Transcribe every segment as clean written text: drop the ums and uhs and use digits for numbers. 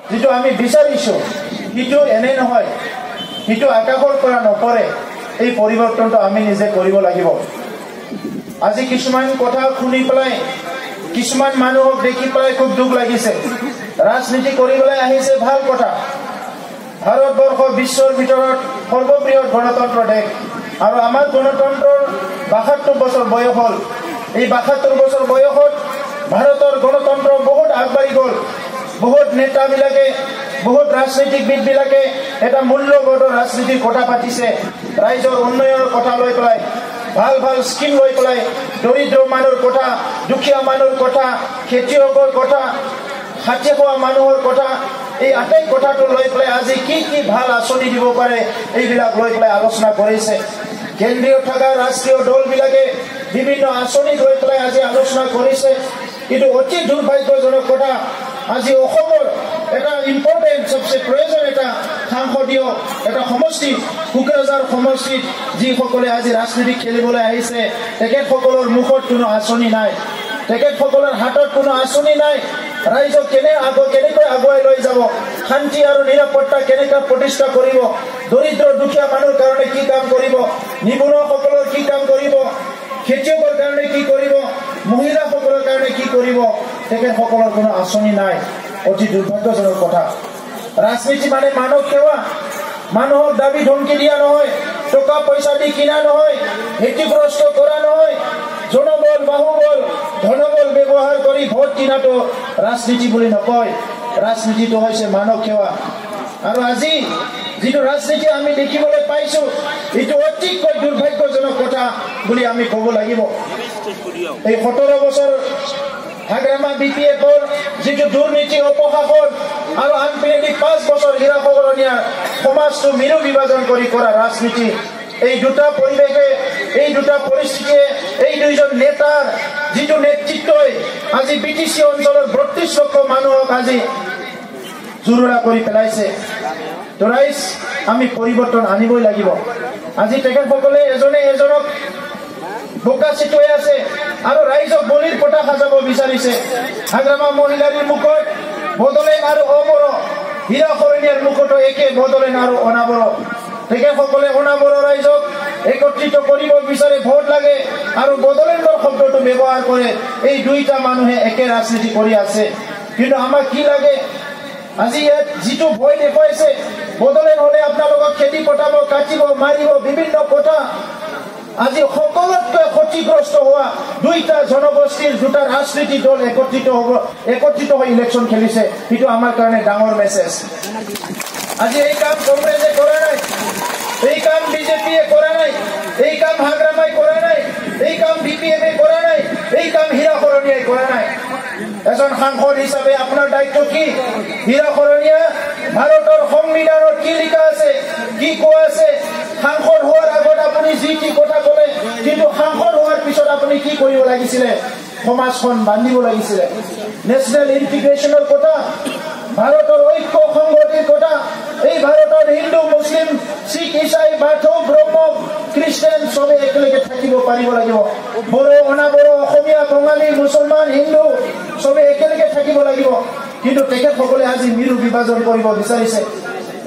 যিটো আমি বিচাৰিছোঁ সিটো এনে নহয়, সিটো আকাশৰ পৰা নপৰে। এই পৰিৱৰ্তনটো আমি নিজে কৰিব লাগিব। আজি কিছুমান কথা শুনি পেলাই, কিছুমান মানুহক দেখি পেলাই খুব দুখ লাগিছে। ৰাজনীতি কৰিবলৈ আহিছে, ভাল কথা। ভাৰতবৰ্ষ বিশ্বৰ ভিতৰত সৰ্ববৃহৎ গণতন্ত্ৰ দেশ, আৰু আমাৰ গণতন্ত্ৰৰ ৭২ বছৰ বয়স হ'ল। এই ৭২ বছৰ বয়সত ভাৰতৰ গণতন্ত্ৰ বহুত আগবাঢ়ি গ'ল। বহুত নেতাবিলাকে, বহুত ৰাজনীতিবিদবিলাকে এটা মূল্যবোধৰ ৰাজনীতিৰ কথা পাতিছে, ৰাইজৰ উন্নয়নৰ কথা লৈ পেলাই, ভাল ভাল স্কিম লৈ পেলাই, দৰিদ্ৰ মানুহৰ কথা, দুখীয়া মানুহৰ কথা, খেতিয়কৰ কথা, খাতি খোৱা মানুহৰ কথা, এই আটাই কথাটো লৈ পেলাই আজি কি কি ভাল আঁচনি দিব পাৰে এইবিলাক লৈ পেলাই আলোচনা কৰিছে। কেন্দ্ৰীয় থকা ৰাষ্ট্ৰীয় দলবিলাকে বিভিন্ন আঁচনি লৈ পেলাই আজি আলোচনা কৰিছে। কিন্তু অতি দুৰ্ভাগ্যজনক কথা, আজি অসমৰ এটা ইম্পৰ্টেণ্ট সবচে প্ৰয়োজন এটা সাংসদীয় এটা সমষ্টি, কোকৰাঝাৰ সমষ্টিত যিসকলে আজি ৰাজনীতি খেলিবলৈ আহিছে, তেখেতসকলৰ মুখত কোনো আঁচনি নাই, তেখেতসকলৰ হাতত কোনো আঁচনি নাই। ৰাইজক কেনেকৈ আগুৱাই লৈ যাব, শান্তি আৰু নিৰাপত্তা কেনেকৈ প্ৰতিষ্ঠা কৰিব, দৰিদ্ৰ দুখীয়া মানুহৰ কাৰণে কি কাম কৰিব, নিবনুৱাসকলৰ কি কাম কৰিব, খেতিয়কৰ কাৰণে কি কৰিব, মহিলাসকলৰ কাৰণে কি কৰিব, তেখেতসকলৰ কোনো আঁচনি নাই। অতি দুৰ্ভাগ্যজনক কথা। ৰাজনীতি মানে মানৱ সেৱা, মানুহক দাবী ধমকি দিয়া নহয়, টকা পইচা দি কিনা নহয়, ক্ষতিগ্ৰস্ত কৰা নহয়, জনবল বাহুবল ধনবল ব্যৱহাৰ কৰি ভোট কিনাটো ৰাজনীতি বুলি নকয়। ৰাজনীতিটো হৈছে মানৱ সেৱা। আৰু আজি যিটো ৰাজনীতি আমি দেখিবলৈ পাইছো, এইটো অতিকৈ দুৰ্ভাগ্যজনক কথা বুলি আমি ক'ব লাগিব। এই ১৭ বছৰ হাগ্ৰামা BPFৰ যিটো দুৰ্নীতি, অপশাসন, আৰু আনপিনে ৫ বছৰ হীৰাসকলনীয়া সমাজটো মেৰু বিভাজন কৰি কৰা ৰাজনীতি, এই দুটা পৰিৱেশে, এই দুটা পৰিস্থিতিয়ে, এই দুইজন নেতাৰ যিটো নেতৃত্বই আজি BTC অঞ্চলৰ ৩২ লক্ষ মানুহক আজি জুৰুলা কৰি পেলাইছে। তো ৰাইজ, আমি পৰিৱৰ্তন আনিবই লাগিব। আজি তেখেতসকলে এজনে এজনক বোকা চিটুৱাই আছে আৰু ৰাইজক বলিৰ পতা সাজাব বিচাৰিছে। হাগ্ৰামা মহিলাৰীৰ মুখত বদলেন আৰু অমৰ, হীৰাকৰণীয়াৰ মুখতো একে বদলেন আৰু অনাবৰ। তেখেতসকলে অনাবৰ ৰাইজক একত্ৰিত কৰিব বিচাৰে, ভোট লাগে আৰু বদলেণ্ডৰ শব্দটো ব্যৱহাৰ কৰে। এই দুইটা মানুহে একে ৰাজনীতি কৰি আছে। কিন্তু আমাক কি লাগে, আজি ইয়াত যিটো ভয় দেখুৱাইছে, বদলেণ্ড হলে আপোনালোকক খেতি পঠাব, কাটিব, মাৰিব, বিভিন্ন কথা। আজি সকলোতকৈ ক্ষতিগ্ৰস্ত হোৱা দুইটা জনগোষ্ঠীৰ দুটা ৰাজনীতি দল একত্ৰিত হৈ ইলেকশ্যন খেলিছে। এইটো আমাৰ কাৰণে ডাঙৰ মেছেজ। আজি এই কাম কংগ্ৰেছে কৰা নাই, এই কাম বিজেপিয়ে কৰা নাই, এই কাম হাগ্ৰামাই কৰা নাই, এই কাম BPFে কৰা নাই, এই কাম হীৰাকৰণীয়াই কৰা নাই। এজন সাংসদ হিচাপে আপোনাৰ দায়িত্ব কি? হীৰাকৰণীয়া ভাৰতৰ সংবিধানত কি লিখা আছে, কি কোৱা আছে? সাংসদ হোৱাৰ আগত আপুনি যি কি কথা ক'লে, কিন্তু সাংসদ হোৱাৰ পিছত আপুনি কি কৰিব লাগিছিলে? সমাজখন বান্ধিব লাগিছিলে। নেশ্যনেল ইণ্টিগ্ৰেশ্যনৰ কথা, ভাৰতৰ ঐক্য সংগতিৰ কথা, এই ভাৰতৰ হিন্দু, মুছলিম, শিখ, ইছাই, বাথৌ, ব্ৰহ্ম, খ্ৰীষ্টান চবে একেলগে থাকিব পাৰিব লাগিব। বড়ো, অনাবড়ো, অসমীয়া, বঙালী, মুছলমান, হিন্দু চবে একেলগে থাকিব লাগিব। কিন্তু তেখেতসকলে আজি মিৰু বিভাজন কৰিব বিচাৰিছে।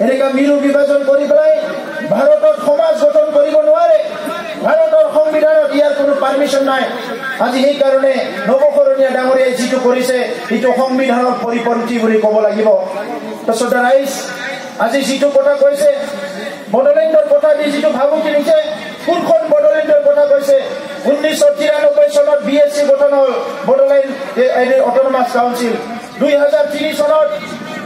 এনেকুৱা মিৰু বিভাজন কৰি পেলাই ভাৰতত সমাজ গঠন কৰিব নোৱাৰে। ভাৰতৰ সংবিধানত ইয়াৰ কোনো পাৰ্মিশ্যন নাই। আজি সেইকাৰণে নৱকৰণীয়া ডাঙৰীয়াই যিটো কৰিছে, এইটো সংবিধানৰ পৰিপন্থী বুলি ক'ব লাগিব। তাৰপিছত ৰাইজ, আজি যিটো কথা কৈছে, বড়োলেণ্ডৰ কথা দি যিটো ভাবুকি দিছে, কোনখন বড়োলেণ্ডৰ কথা কৈছে? 1993 চনত BSC গঠন হ'ল, বড়োলেণ্ড অট'নমাছ কাউন্সিল। 2003 চনত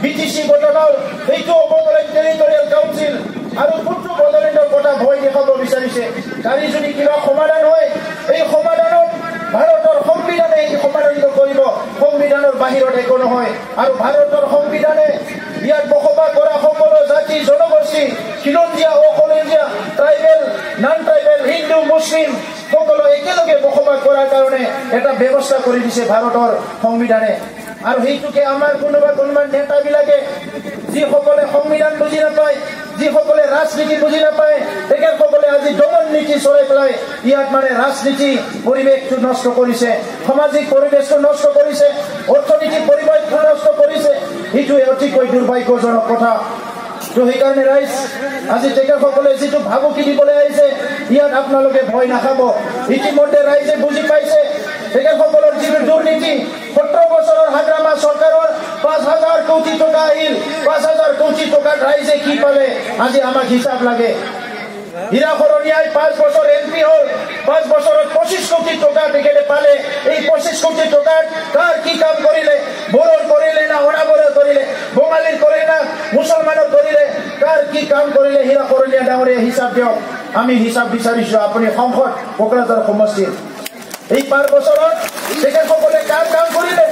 BTC গঠন হ'ল, সেইটো বড়োলেণ্ড টেৰিটৰিয়েল কাউন্সিল। আৰু কোনটো বড়োলেণ্ডৰ কথা ভয় দেখাব বিচাৰিছে? কালি যদি কিবা সমাধান হয়, এই সমাধানত ভাৰতৰ সংবিধানে এই সমাধানটো কৰিব। সংবিধানৰ বাহিৰত একো নহয়। আৰু ভাৰতৰ সংবিধানে ইয়াত বসবাস কৰা সকলো জাতি জনগোষ্ঠী, খিলঞ্জীয়া, অখিলঞ্জীয়া, ট্ৰাইবেল, নন ট্ৰাইবেল, হিন্দু, মুছলিম সকলো একেলগে বসবাস কৰাৰ কাৰণে এটা ব্যৱস্থা কৰি দিছে ভাৰতৰ সংবিধানে। আৰু সেইটোকে আমাৰ কোনোবা নেতাবিলাকে, যিসকলে সংবিধান বুজি নাপায়, যিসকলে ৰাজনীতি বুজি নাপায়, তেখেতসকলে আজি দমন নীতি চলাই পেলাই ইয়াত মানে ৰাজনীতি পৰিৱেশটো নষ্ট কৰিছে, সামাজিক পৰিৱেশটো নষ্ট কৰিছে, অৰ্থনীতিক পৰিৱেশটো নষ্ট কৰিছে। এইটোৱে অতিকৈ দুৰ্ভাগ্যজনক কথা। তো সেইকাৰণে ৰাইজ আজি তেখেতসকলে যিটো ভাবুকি দিবলৈ আহিছে ইয়াত আপোনালোকে ভয় নাখাব। ইতিমধ্যে ৰাইজে বুজি পাইছে তেখেতসকলৰ যিটো দুৰ্নীতি। 17 বছৰৰ হাগ্ৰামা চৰকাৰৰ 5,000 কোটি টকা আহিল। 5,000 কোটি টকাত ৰাইজে কি পালে আজি আমাক হিচাপ লাগে। হীৰা শৰণীয়াই 5 বছৰ এমপি হ'ল, 5 বছৰত 25 কোটি টকা তেখেতে পালে। এই 25 কোটি টকাত কাৰ কি কাম কৰিলে? বড়োৰ কৰিলে না অনাবৰৰ কৰিলে? বঙালীৰ কৰিলে না মুছলমানৰ কৰিলে? কাৰ কি কাম কৰিলে? হীৰা শৰণীয়া ডাঙৰীয়া হিচাপ দিয়ক। আমি হিচাপ বিচাৰিছো আপুনি সংসদ কোকৰাঝাৰ সমষ্টিৰ এই 5 বছৰত তেখেতসকলে কাৰ কাম কৰিলে?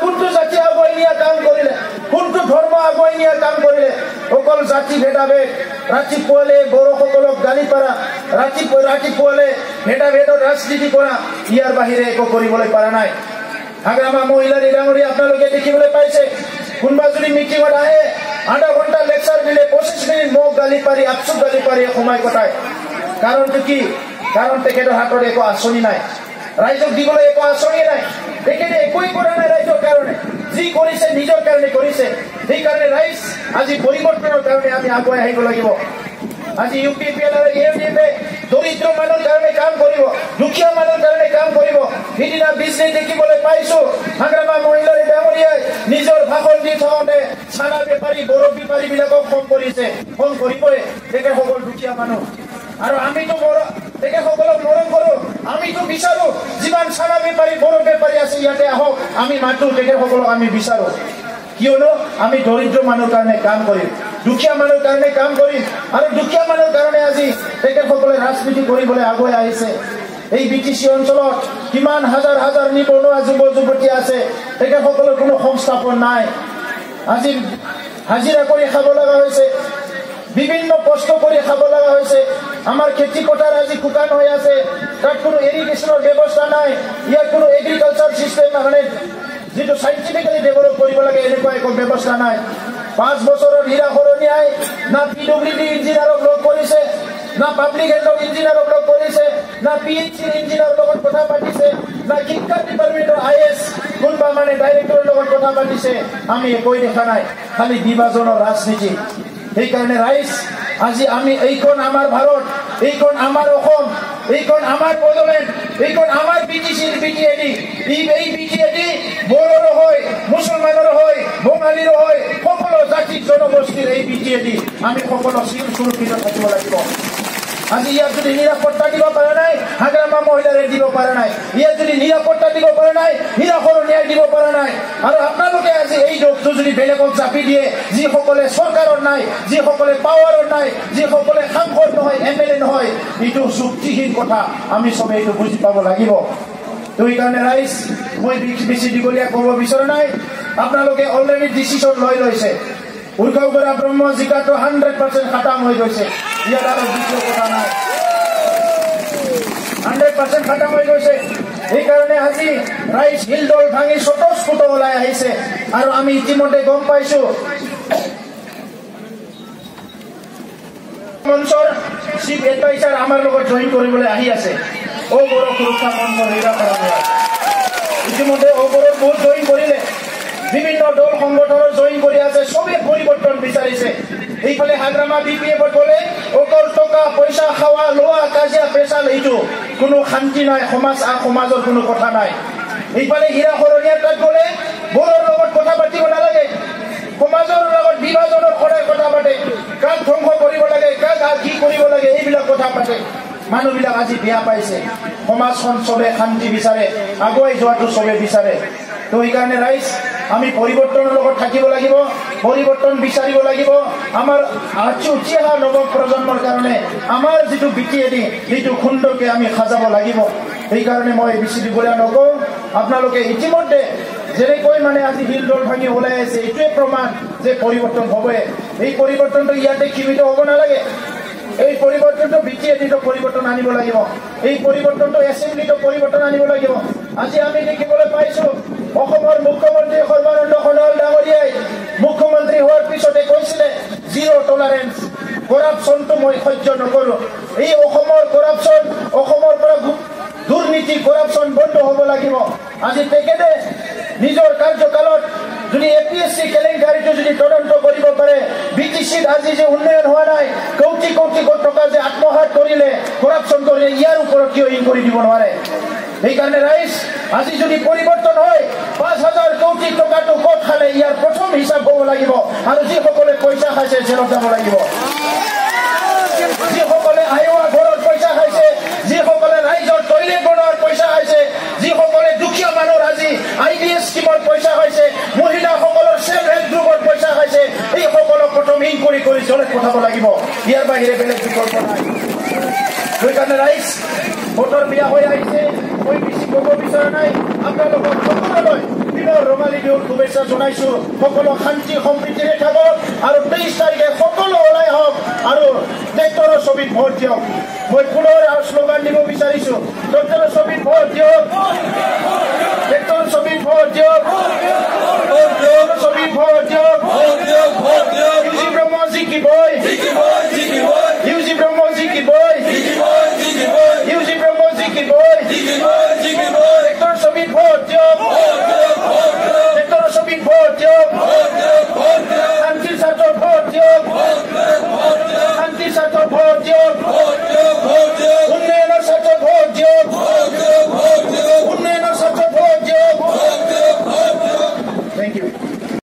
কোনটো জাতি আগুৱাই নিয়া কাম কৰিলে? কোনটো ধৰ্ম আগুৱাই নিয়া কাম কৰিলে? অকল জাতি ভেদাভেদ, ৰাতিপুৱালে বড়োসকলক গালি পাৰা, ৰাতিপুৱালে ভেদাভেদৰ ৰাজনীতি কৰা, ইয়াৰ বাহিৰে একো কৰিবলৈ পৰা নাই। হাগ্ৰামা মহিলাৰ ডাঙৰীয়া আপোনালোকে দেখিবলৈ পাইছে। কোনোবা যদি মিটিঙত আহে আধা ঘণ্টা লেকচাৰ দিলে 25 মিনিট মোক গালি পাৰি আপচুক গালি পাৰি সময় কটায়। কাৰণটো কি? কাৰণ তেখেতৰ হাতত একো আঁচনি নাই, ৰাইজক দিবলৈ একো আঁচনি নাই। তেখেতে একোৱেই কৰা নাই ৰাইজৰ কাৰণে। যি কৰিছে নিজৰ কাৰণে কৰিছে। সেইকাৰণে ৰাইজ আজি পৰিৱৰ্তনৰ কাৰণে আমি আগুৱাই আহিব লাগিব। আজি UPPL আৰু AFDFে দৰিদ্ৰ মানুহৰ কাৰণে কাম কৰিব, দুখীয়া মানুহৰ কাৰণে কাম কৰিব। সিদিনা বিজনেছ দেখিবলৈ পাইছো হাগ্ৰামা মহিলাৰ ডাঙৰীয়াই নিজৰ ভাষণ দি থাকোঁতে চানা বেপাৰী বড়ো বেপাৰী বিলাকক ফোন কৰিছে। ফোন কৰিবই তেখেতসকল দুখীয়া মানুহ। আৰু আমিতো তেখেতসকলক মৰম কৰোঁ। আমিতো বিচাৰো যিমান চানা বেপাৰী বড়ো বেপাৰী আছে ইয়াতে আহক, আমি মাতো তেখেতসকলক আমি বিচাৰো। কিয়নো আমি দৰিদ্ৰ মানুহৰ কাৰণে কাম কৰিম, দুখীয়া মানুহৰ কাৰণে কাম কৰিম। আৰু দুখীয়া মানুহৰ কাৰণে আজি তেখেতসকলে ৰাজনীতি কৰিবলৈ আগুৱাই আহিছে। এই BTC অঞ্চলত কিমান হাজাৰ হাজাৰ নিবনুৱা যুৱ যুৱতী আছে, তেখেতসকলৰ কোনো সংস্থাপন নাই। আজি হাজিৰা কৰি খাব লগা হৈছে, বিভিন্ন কষ্ট কৰি খাব লগা হৈছে। আমাৰ খেতি পথাৰ আজি শুকান হৈ আছে, তাত কোনো ইৰিগেশ্যনৰ ব্যৱস্থা নাই। ইয়াত কোনো এগ্ৰিকালচাৰ চিষ্টেম মানে যিটো চাইণ্টিফিকেলি ডেভেলপ কৰিব লাগে এনেকুৱা একো ব্যৱস্থা নাই। 5 বছৰৰ হীৰা শৰণীয়াই না PWD ইঞ্জিনিয়াৰক লগ কৰিছে, না পাব্লিক হেল্থৰ ইঞ্জিনিয়াৰক লগ কৰিছে, না PHC ইঞ্জিনিয়াৰৰ লগত কথা পাতিছে, না শিক্ষা ডিপাৰ্টমেণ্টৰ IS কোনোবা মানে ডাইৰেক্টৰৰ লগত কথা পাতিছে। আমি একোৱে দেখা নাই, খালি বিভাজনৰ ৰাজনীতি। সেইকাৰণে ৰাইজ আজি আমি এইখন আমাৰ ভাৰত, এইখন আমাৰ অসম, এইখন আমাৰ বড়োলেণ্ড, এইখন আমাৰ BTCৰ BTAD। এই BTAD বড়োৰো হয়, মুছলমানৰো হয়, বঙালীৰো হয়, সকলো জাতি জনগোষ্ঠীৰ এই BTAD। আমি সকলো সুৰক্ষিত থাকিব লাগিব। আজি ইয়াত যদি নিৰাপত্তা দিব পৰা নাই, হাগ্ৰামা মহিলাৰে দিব পৰা নাই। ইয়াত যদি নিৰাপত্তা দিব পৰা নাই, হীৰা শৰণীয়াই দিব পৰা নাই। আৰু আপোনালোকে আজি এই দোষটো যদি বেলেগক জাপি দিয়ে, যিসকলে চৰকাৰৰ নাই, যিসকলে পাৱাৰৰ নাই, যিসকলে সাংসদ নহয়, MLA নহয়, এইটো যুক্তিহীন কথা। আমি চবে এইটো বুজি পাব লাগিব। তো সেইকাৰণে ৰাইজ মই বেছি দীঘলীয়া ক'ব বিচৰা নাই। আপোনালোকে অলৰেডি ডিচিশ্যন লৈছে। উৰ্খাও বৰা ব্ৰহ্ম জিকাটো 100% খাটাম হৈ গৈছে। ইয়াত আৰু দ্বিতীয় কথা নাই, 100% খাটাম হৈ গৈছে। সেইকাৰণে আজি ৰাইজ হিলদল ভাঙি স্বতঃস্ফূৰ্ত ওলাই আহিছে। আৰু আমি ইতিমধ্যে গম পাইছো মঞ্চৰ চিফ এডভাইচাৰ আমাৰ লগত জইন কৰিবলৈ আহি আছে। বড়ো সুৰক্ষা মঞ্চৰ হীৰা শৰণীয়া ইতিমধ্যে বড়োত বহুত জইন কৰিলে, বিভিন্ন দল সংগঠনৰ জইন কৰি আছে। চবে পৰিৱৰ্তন বিচাৰিছে। এইফালে হাগ্ৰামা BPF গ'লে অকল টকা পইচা খাৱা লোৱা কাজিয়া পেচাল, এইটো কোনো শান্তি নাই। সমাজৰ কোনো কথা নাই। এইফালে হীৰা শৰণীয়াৰ তাত গ'লে বড়োৰ লগত কথা পাতিব নালাগে, সমাজৰ লগত বিভাজনৰ সদায় কথা পাতে। কাক ধ্বংস কৰিব লাগে, কাক কি কৰিব লাগে, এইবিলাক কথা পাতে। মানুহবিলাক আজি বেয়া পাইছে। সমাজখন চবে শান্তি বিচাৰে, আগুৱাই যোৱাটো চবে বিচাৰে। তো সেইকাৰণে ৰাইজ আমি পৰিৱৰ্তনৰ লগত থাকিব লাগিব, পৰিৱৰ্তন বিচাৰিব লাগিব। আমাৰ উঠি অহা নৱ প্ৰজন্মৰ কাৰণে আমাৰ যিটো BTAD সেইটো সুন্দৰকৈ আমি সাজাব লাগিব। সেইকাৰণে মই বেছি দীঘলীয়া নকওঁ। আপোনালোকে ইতিমধ্যে যেনেকৈ মানে আজি হিলদল ভাঙি ওলাই আছে, এইটোৱে প্ৰমাণ যে পৰিৱৰ্তন হ'বই। এই পৰিৱৰ্তনটো ইয়াতে সীমিত হ'ব নালাগে। এই পৰিৱৰ্তনটো BTADতো পৰিৱৰ্তন আনিব লাগিব। এই পৰিৱৰ্তনটো এছেম্বলিতো পৰিৱৰ্তন আনিব লাগিব। আজি আমি দেখিবলৈ পাইছো অসমৰ মুখ্যমন্ত্ৰী সৰ্বানন্দ সোণোৱাল ডাঙৰীয়াই মুখ্যমন্ত্ৰী হোৱাৰ পিছতে কৈছিলে জিৰ' টলাৰেঞ্চ, কৰাপশ্যনটো মই সহ্য নকৰোঁ। এই অসমৰ কৰাপশ্যন, অসমৰ পৰা দুৰ্নীতি কৰাপশ্যন বন্ধ হ'ব লাগিব। আজি তেখেতে নিজৰ কাৰ্যকালত যদি এপিএসসি কেলেংকাৰীটো যদি তদন্ত কৰিব পাৰে, বিটিচিত আজি যে উন্নয়ন হোৱা নাই, কোটি কোটি টকা যে আত্মসাৎ কৰিলে, কৰাপশ্যন কৰিলে, ইয়াৰ ওপৰত কিয় ইনকুৱাৰী দিব নোৱাৰে? সেইকাৰণে ৰাইজ আজি যদি পৰিৱৰ্তন হয়, 5,000 কোটি টকাটো ক'ত খালে ইয়াৰ প্ৰথম হিচাপ হ'ব লাগিব, আৰু যিসকলে পইচা খাইছে জেলত যাব লাগিব। যিসকলে আয়োৱা ঘৰত পইচা খাইছে, যিসকলে ৰাইজৰ টয়লেট বনোৱাৰ পইচা খাইছে, যিসকলে দুখীয়া মানুহৰ আজি IDS স্কিমৰ পইচা খাইছে, মহিলাসকলৰ সেল্ফ হেল্প গ্ৰুপৰ পইচা খাইছে, এই সকলক প্ৰথম ইনকুৱাৰী কৰি জেলত পঠাব লাগিব। ইয়াৰ বাহিৰে বেলেগ বিকল্প নাই। সেইকাৰণে ৰাইজ ভোটৰ বিয়া হৈ আহিছে, মই বেছি ক'ব বিচৰা নাই। আপোনালোকক সকলোলৈ দিনৰ ৰঙালী বিহুৰ শুভেচ্ছা জনাইছো। সকলো শান্তি সম্প্ৰীতিৰে থাকক আৰু 23 তাৰিখে সকলো ওলাই হওক আৰু ট্ৰেক্টৰৰ ছবিত ভোট দিয়ক। মই পুনৰ শ্লোগান দিব বিচাৰিছো, ট্ৰেক্টৰৰ ছবিত ভোট দিয়ক, ট্ৰেক্টৰৰ ছবিত ভোট দিয়ক, ছবিত ভোট দিয়ক।